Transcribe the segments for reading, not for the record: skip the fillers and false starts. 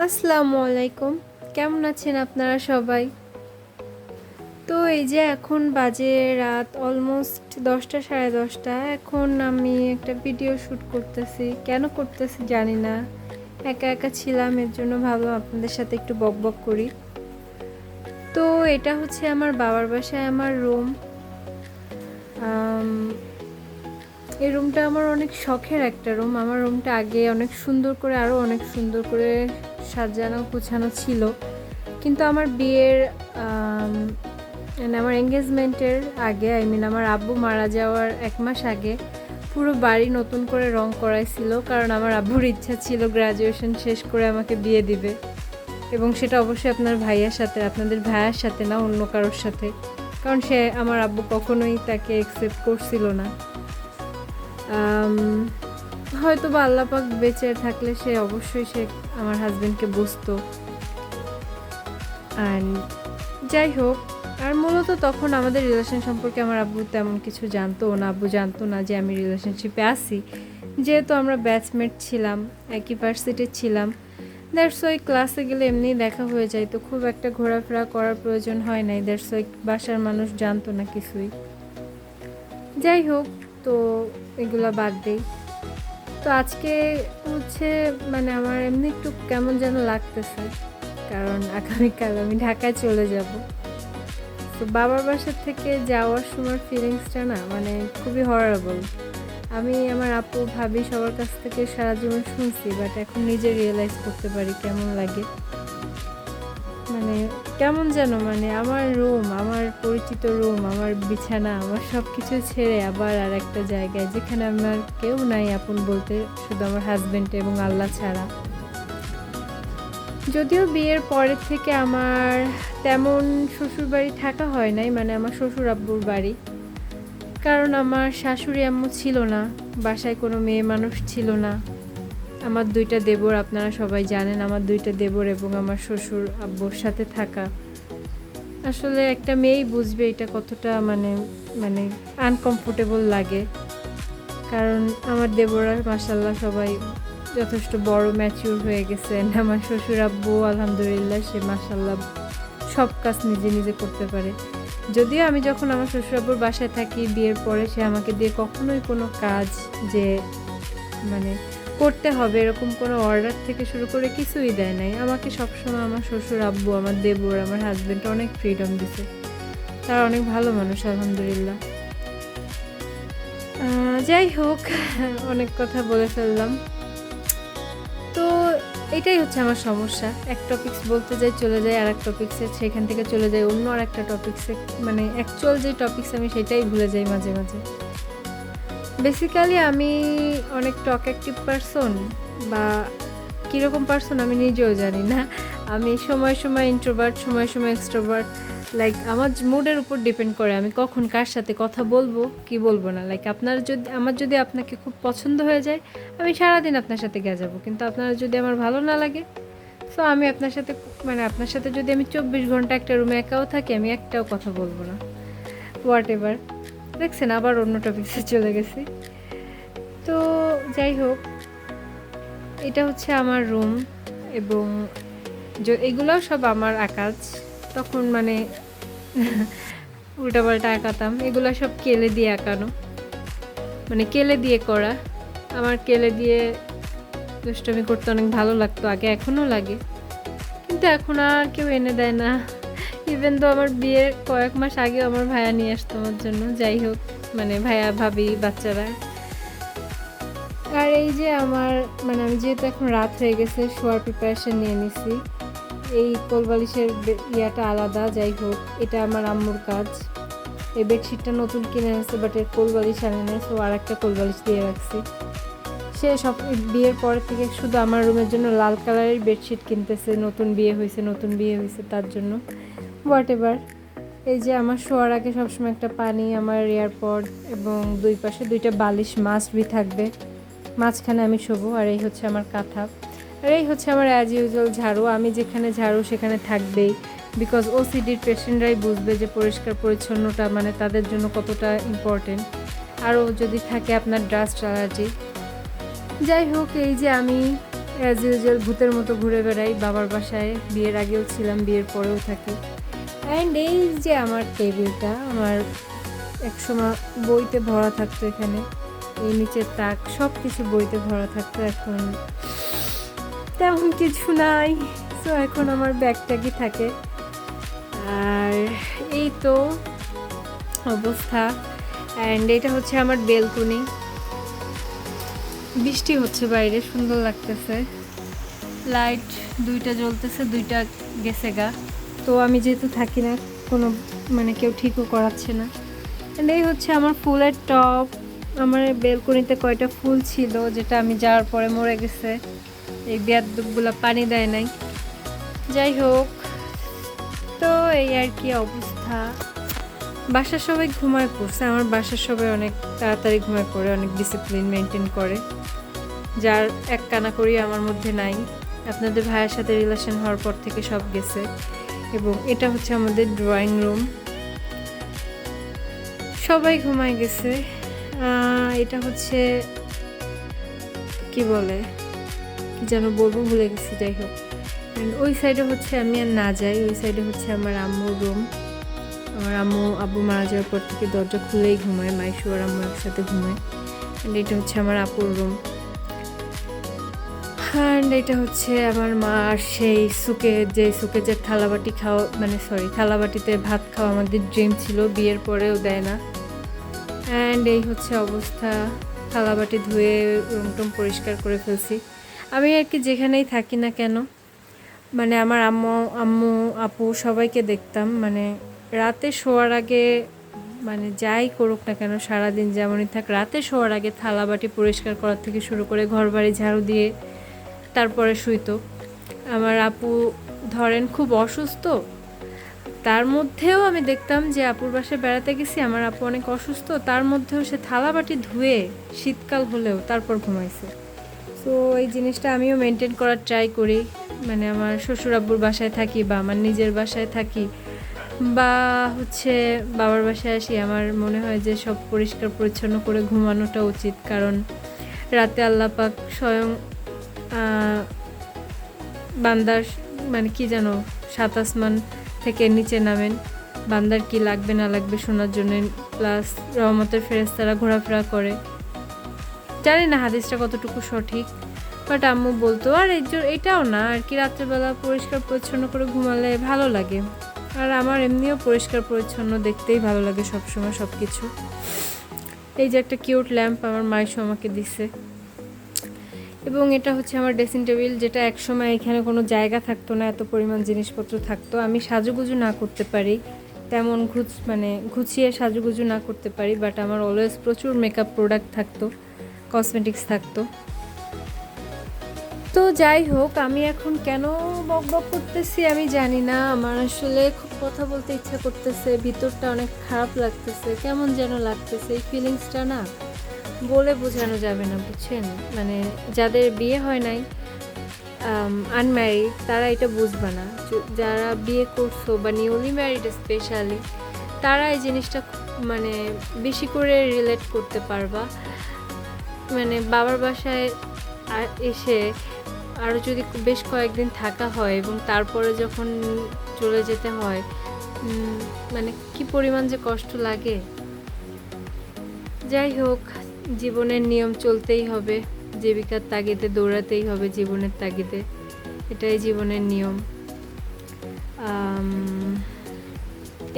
আসসালামু আলাইকুম। কেমন আছেন আপনারা সবাই? তো এই যে এখন বাজে রাত অলমোস্ট 10টা 10:30। এখন আমি একটা ভিডিও শ্যুট করতেছি। কেন করতেছি জানি না। একা একা ছিলাম, এর জন্য ভাবলাম আপনাদের সাথে একটু বকবক করি। তো এটা হচ্ছে আমার বাবার বাসায় আমার রুম। এই রুমটা আমার অনেক শখের একটা রুম। আমার রুমটা আগে অনেক সুন্দর করে, আরও অনেক সুন্দর করে সাজানো গোছানো ছিল, কিন্তু আমার বিয়ের মানে আমার এঙ্গেজমেন্টের আগে, আমার আব্বু মারা যাওয়ার 1 মাস আগে পুরো বাড়ি নতুন করে রং করাইছিল, কারণ আমার আব্বুর ইচ্ছা ছিল গ্র্যাজুয়েশন শেষ করে আমাকে বিয়ে দিবে, এবং সেটা অবশ্যই আপনাদের ভাইয়ার সাথে না, অন্য কারোর সাথে, কারণ আমার আব্বু কখনোই তাকে অ্যাকসেপ্ট করছিল না। হয়তো বা আল্লাহ পাক বেঁচে থাকলে অবশ্যই আমার হাজবেন্ডকে বুঝতো। অ্যান্ড যাই হোক, আর মূলত তখন আমাদের রিলেশন সম্পর্কে আমার আব্বু তেমন কিছু জানতো না। আব্বু জানতো না যে আমি রিলেশনশিপে আছি, যেহেতু আমরা ব্যাচমেট ছিলাম, একই ভার্সিটি ছিলাম। দ্যাটস ওয়াই ক্লাসে গেলে এমনিই দেখা হয়ে যায়, তো খুব একটা ঘোরাফেরা করার প্রয়োজন হয় নাই। দ্যাটস ওয়াই বাসার মানুষ জানতো না কিছুই। যাই হোক, তো এগুলো বাদ দেই। তো আজকে হচ্ছে আমার এমনি একটু কেমন যেন লাগতেছে, কারণ আগামীকাল আমি ঢাকায় চলে যাব। তো বাবার বাসা থেকে যাওয়ার সময় ফিলিংসটা না খুবই হরেবল। আমি আমার আপু ভাবি সবার কাছ থেকে সারা জীবন শুনছি, বাট এখন নিজে রিয়েলাইজ করতে পারি কেমন লাগে। কেমন যেন আমার রুম, আমার পরিচিত রুম, আমার বিছানা, আমার সব কিছু ছেড়ে আবার আর একটা জায়গায়, যেখানে আমার কেউ নাই আপন বলতে, শুধু আমার হাজবেন্ড এবং আল্লাহ ছাড়া। যদিও বিয়ের পরের থেকে আমার তেমন শ্বশুর বাড়ি থাকা হয় নাই, আমার শ্বশুর আব্বুর বাড়ি, কারণ আমার শাশুড়ি আম্মু ছিল না, বাসায় কোনো মেয়ে মানুষ ছিল না। আমার 2টা দেবর, আপনারা সবাই জানেন, আমার 2টা দেবর এবং আমার শ্বশুর আব্বুর সাথে থাকা, আসলে একটা মেয়েই বুঝবে এটা কতটা আনকমফোর্টেবল লাগে। কারণ আমার দেবরা মাশাআল্লাহ সবাই যথেষ্ট বড়, ম্যাচিউর হয়ে গেছেন। আমার শ্বশুর আব্বু আলহামদুলিল্লাহ সে মাশাআল্লাহ সব কাজ নিজে নিজে করতে পারে। যদিও আমি যখন আমার শ্বশুর আব্বুর বাসায় থাকি বিয়ের পরে, সে আমাকে দিয়ে কখনোই কোনো কাজ যে করতে হবে এরকম কোনো অর্ডার থেকে শুরু করে কিছুই দেয় নাই। আমাকে সবসময় আমার শ্বশুর আব্বু, আমার দেবর, আমার হাজব্যান্ড অনেক ফ্রিডম দিছে। তারা অনেক ভালো মানুষ আলহামদুলিল্লাহ। যাই হোক, অনেক কথা বলে ফেললাম। তো এটাই হচ্ছে আমার সমস্যা, এক টপিকস বলতে যাই চলে যাই আর এক টপিক্সে, সেখান থেকে চলে যাই অন্য আর একটা টপিক্সে, অ্যাকচুয়াল যে টপিক্স আমি সেটাই ভুলে যাই মাঝে মাঝে। বেসিক্যালি আমি অনেক টকঅ্যাক্টিভ পারসন, বা কীরকম পারসন আমি নিজেও জানি না। আমি সময় সময় ইন্ট্রোভার্ট, সময় সময় এক্সট্রোভার্ট। আমার মুডের উপর ডিপেন্ড করে আমি কখন কার সাথে কথা বলবো কি বলবো না। আমার যদি আপনাকে খুব পছন্দ হয়ে যায়, আমি সারাদিন আপনার সাথে যাবো, কিন্তু আপনার যদি আমার ভালো না লাগে, সো আমি আপনার সাথে যদি আমি 24 ঘন্টা একটা রুমে একাও থাকি, আমি একটাও কথা বলবো না। হোয়াট এভার, দেখছেন আবার অন্য টপিক্সে চলে গেছি। তো যাই হোক, এটা হচ্ছে আমার রুম, এবং এগুলোও সব আমার আকাজ। তখন উল্টাপাল্টা আঁকাতাম, এগুলো সব কেলে দিয়ে আঁকানো, কেলে দিয়ে করা। আমার কেলে দিয়ে দুষ্টমি করতে অনেক ভালো লাগতো আগে, এখনও লাগে, কিন্তু এখন আর কেউ এনে দেয় না। ইভেন তো আমার বিয়ের কয়েক মাস আগে আমার ভাইয়া নিয়ে আসতো আমার জন্য। যাই হোক, ভাইয়া ভাবি বাচ্চারা। আর এই যে আমার আমি যেহেতু এখন রাত হয়ে গেছে, শোয়ার প্রিপারেশন নিয়ে নিছি। এই কোলবালিশের ইয়াটা আলাদা, যাই হোক এটা আমার আম্মুর কাজ। এই বেডশিটটা নতুন কিনে এনেছে, বাট এর কোলবালিশ আনে নাই, সো আর একটা কোলবালিশ দিয়ে রাখছি। সে সব বিয়ের পরে থেকে শুধু আমার রুমের জন্য লাল কালারের বেডশিট কিনতেছে, নতুন বিয়ে হয়েছে তার জন্য। হোয়াট এভার, এই যে আমার শোয়ার আগে সবসময় একটা পানি, আমার এয়ারপড, এবং 2 পাশে 2টা বালিশ মাস্ট বি থাকবে। মাঝখানে আমি শোবো, আর এই হচ্ছে আমার কাঁথা, আর এই হচ্ছে আমার অ্যাজ ইউজুয়াল ঝাড়ু। আমি যেখানে ঝাড়ু সেখানে থাকবেই, বিকজ ওসিডির পেশেন্টরাই বুঝবে যে পরিষ্কার পরিচ্ছন্নতা তাদের জন্য কতটা ইম্পর্টেন্ট। আরও যদি থাকে আপনার ডাস্ট অ্যালার্জি। যাই হোক, এই যে আমি অ্যাজ ইউজুয়াল ভূতের মতো ঘুরে বেড়াই বাবার বাসায়, বিয়ের আগেও ছিলাম, বিয়ের পরেও থাকি। অ্যান্ড এই যে আমার টেবিলটা, আমার একসময় বইতে ভরা থাকতো, এখানে এই নিচের তাক সব কিছু বইতে ভরা থাকতো, এখন তেমন কিছু নাই। তো এখন আমার ব্যাগট্যাগই থাকে। আর এই তো অবস্থা। অ্যান্ড এটা হচ্ছে আমার বেলকনি, বৃষ্টি হচ্ছে বাইরে, সুন্দর লাগতেছে। লাইট দুইটা জ্বলতেছে, দুইটা গেছে গা। তো আমি যেহেতু থাকি না, কোনো মানে কেউ ঠিকও করাচ্ছে না। অ্যান্ড এই হচ্ছে আমার ফুলের টব। আমার বেলকনিতে কয়টা ফুল ছিল যেটা আমি যাওয়ার পরে মরে গেছে, এই বেয়াদগুলো পানি দেয় নাই। যাই হোক, তো এই আর কি অবস্থা। বাসার সবাই ঘুমায় পড়ছে, আমার বাসার সবাই অনেক তাড়াতাড়ি ঘুমায় পড়ে, অনেক ডিসিপ্লিন মেনটেন করে, যার এক কানাকড়ি আমার মধ্যে নাই। আপনাদের ভাইয়ের সাথে রিলেশন হওয়ার পর থেকে সব গেছে। এবং এটা হচ্ছে আমাদের ড্রয়িং রুম, সবাই ঘুমায় গেছে। এটা হচ্ছে কি বলে, কি যেন বলবো, ভুলে গেছি। যাই হোক, ওই সাইডে হচ্ছে আমি আর না যাই, ওই সাইডে হচ্ছে আমার আম্মুর রুম। আমার আব্বু মারা যাওয়ার পর থেকে দরজা খুলেই ঘুমায়, মাইশু আর আম্মু একসাথে ঘুমায়। অ্যান্ড এটা হচ্ছে আমার আপুর রুম। অ্যান্ড এটা হচ্ছে আমার মার সেই সুকে যে থালাবাটি খাওয়া, মানে থালাবাটিতে ভাত খাওয়া আমাদের ড্রিম ছিল, বিয়ের পরেও দেয় না। অ্যান্ড এই হচ্ছে অবস্থা, থালাবাটি ধুয়ে রুমটুম পরিষ্কার করে ফেলছি। আমি আর কি যেখানেই থাকি না কেন, মানে আমার আম্মু আপু সবাইকে দেখতাম, মানে রাতে শোয়ার আগে, মানে যাই করুক না কেন, সারাদিন যেমনই থাক, রাতে শোয়ার আগে থালাবাটি পরিষ্কার করার থেকে শুরু করে ঘরবাড়ি ঝাড়ু দিয়ে তারপরে শুইতো। আমার আপু ধরেন খুব অসুস্থ, তার মধ্যেও আমি দেখতাম যে আপুর বাসায় বেড়াতে গেছি, আমার আপু অনেক অসুস্থ, তার মধ্যেও সে থালাবাটি ধুয়ে শীতকাল হলেও তারপর ঘুমাইছে। তো এই জিনিসটা আমিও মেনটেন করার ট্রাই করি, মানে আমার শ্বশুর আব্বুর বাসায় থাকি বা আমার নিজের বাসায় থাকি বা হচ্ছে বাবার বাসায় আসি, আমার মনে হয় যে সব পরিষ্কার পরিচ্ছন্ন করে ঘুমানোটা উচিত। কারণ রাতে আল্লাহ পাক স্বয়ং বান্দার, মানে কি যেন, 7 আসমান থেকে নিচে নামেন বান্দার কি লাগবে না লাগবে শোনার জন্য, প্লাস রহমতের ফেরেশতারা ঘোরাফেরা করে। জানি না হাদিসটা কতটুকু সঠিক, বাট আম্মু বলতো। আর এটাও না আর কি, রাত্রেবেলা পরিষ্কার পরিচ্ছন্ন করে ঘুমালে ভালো লাগে। আর আমার এমনিও পরিষ্কার পরিচ্ছন্ন দেখতেই ভালো লাগে সবসময় সব কিছু। এই যে একটা কিউট ল্যাম্প আমার মাইশু আমাকে দিছে। এবং এটা হচ্ছে আমার ড্রেসিং টেবিল, যেটা একসময় এখানে কোনো জায়গা থাকতো না, এত পরিমাণ জিনিসপত্র থাকতো। আমি সাজুগুজু না করতে পারি, তেমন গুছিয়ে সাজুগুজু না করতে পারি, বাট আমার অলওয়েজ প্রচুর মেকআপ প্রোডাক্ট থাকতো, কসমেটিক্স থাকতো। তো যাই হোক, আমি এখন কেন বকবক করতেছি আমি জানি না, আমার আসলে খুব কথা বলতে ইচ্ছা করতেছে, ভিতরটা অনেক খারাপ লাগতেছে, কেমন যেন লাগতেছে। এই ফিলিংসটা না বলে বোঝানো যাবে না, বুঝছেন? মানে যাদের বিয়ে হয় নাই, আনম্যারিড, তারা এটা বুঝবে না। যারা বিয়ে করছো বা নিউলি ম্যারিড স্পেশালি, তারা এই জিনিসটা মানে বেশি করে রিলেট করতে পারবা। মানে বাবার বাসায় এসে আরও যদি বেশ কয়েকদিন থাকা হয় এবং তারপরে যখন চলে যেতে হয়, মানে কি পরিমাণ যে কষ্ট লাগে। যাই হোক, জীবনের নিয়ম চলতেই হবে, জীবিকার তাগিদে দৌড়াতেই হবে, জীবনের তাগিদে, এটাই জীবনের নিয়ম।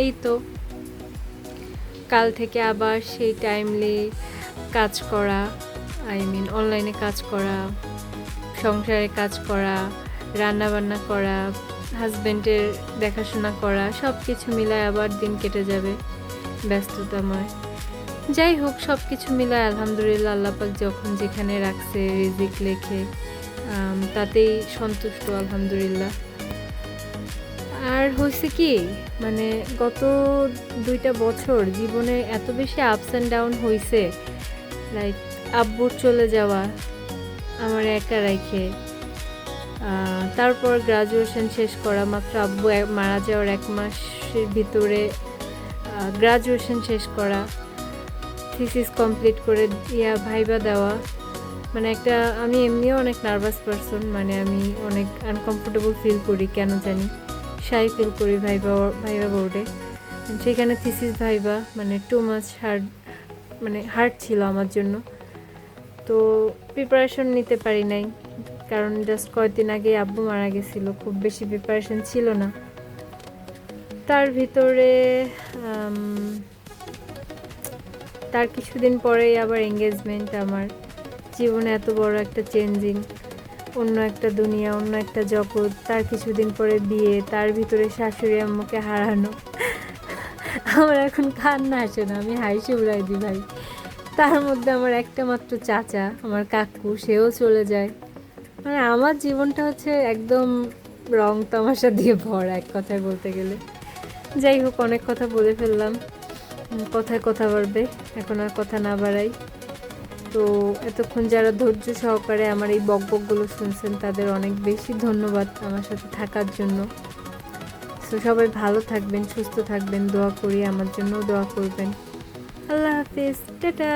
এই তো কাল থেকে আবার সেই টাইমলি কাজ করা, অনলাইনে কাজ করা, সংসারে কাজ করা, রান্না বান্না করা, হাজব্যান্ডের দেখাশোনা করা, সব কিছু মিলায় আবার দিন কেটে যাবে ব্যস্ততাময়। যাই হোক, সব কিছু মিলায় আলহামদুলিল্লাহ, আল্লাহ পাক যখন যেখানে রাখছে রিজিক লেখে, তাতেই সন্তুষ্ট আলহামদুলিল্লাহ। আর হয়েছে কি, মানে গত 2টা বছর জীবনে এত বেশি আপস অ্যান্ড ডাউন হয়েছে, লাইক আব্বুর চলে যাওয়া আমার একা রেখে, তারপর গ্রাজুয়েশন শেষ করা, মাত্র আব্বু মারা যাওয়ার 1 মাসের ভিতরে গ্রাজুয়েশন শেষ করা, থিসিস কমপ্লিট করে ভাইবা দেওয়া, মানে একটা আমি এমনিও অনেক নার্ভাস পারসন, মানে আমি অনেক আনকমফোর্টেবল ফিল করি কেন জানি, শাই ফিল করি ভাইবা ভাইবা বোর্ডে। সেখানে থিসিস ভাইবা মানে টু মাচ হার্ড, মানে হার্ড ছিল আমার জন্য। তো প্রিপারেশন নিতে পারি নাই, কারণ জাস্ট কয়েকদিন আগে আব্বু মারা গেছিলো, খুব বেশি প্রিপারেশন ছিল না। তার ভিতরে তার কিছুদিন পরেই আবার এঙ্গেজমেন্ট। আমার জীবনে এত বড় একটা চেঞ্জিং, অন্য একটা দুনিয়া, অন্য একটা জগৎ, তার কিছুদিন পরে বিয়ে, তার ভিতরে শাশুড়ি আম্মুকে হারানো। আমার এখন কান্না আসে না, আমি হাসি উড়াই দিই ভাই। তার মধ্যে আমার একটা মাত্র চাচা, আমার কাকু, সেও চলে যায়। মানে আমার জীবনটা হচ্ছে একদম রং তামাশা দিয়ে ভরা, এক কথায় বলতে গেলে। যাই হোক, অনেক কথা বলে ফেললাম, কথায় কথা বাড়বে, এখন আর কথা না বাড়াই। তো এতক্ষণ যারা ধৈর্য সহকারে আমার এই বকবকগুলো শুনছেন, তাদের অনেক বেশি ধন্যবাদ আমার সাথে থাকার জন্য। তো সবাই ভালো থাকবেন, সুস্থ থাকবেন, দোয়া করি, আমার জন্যও দোয়া করবেন। আল্লাহ হাফিজ, টাটা।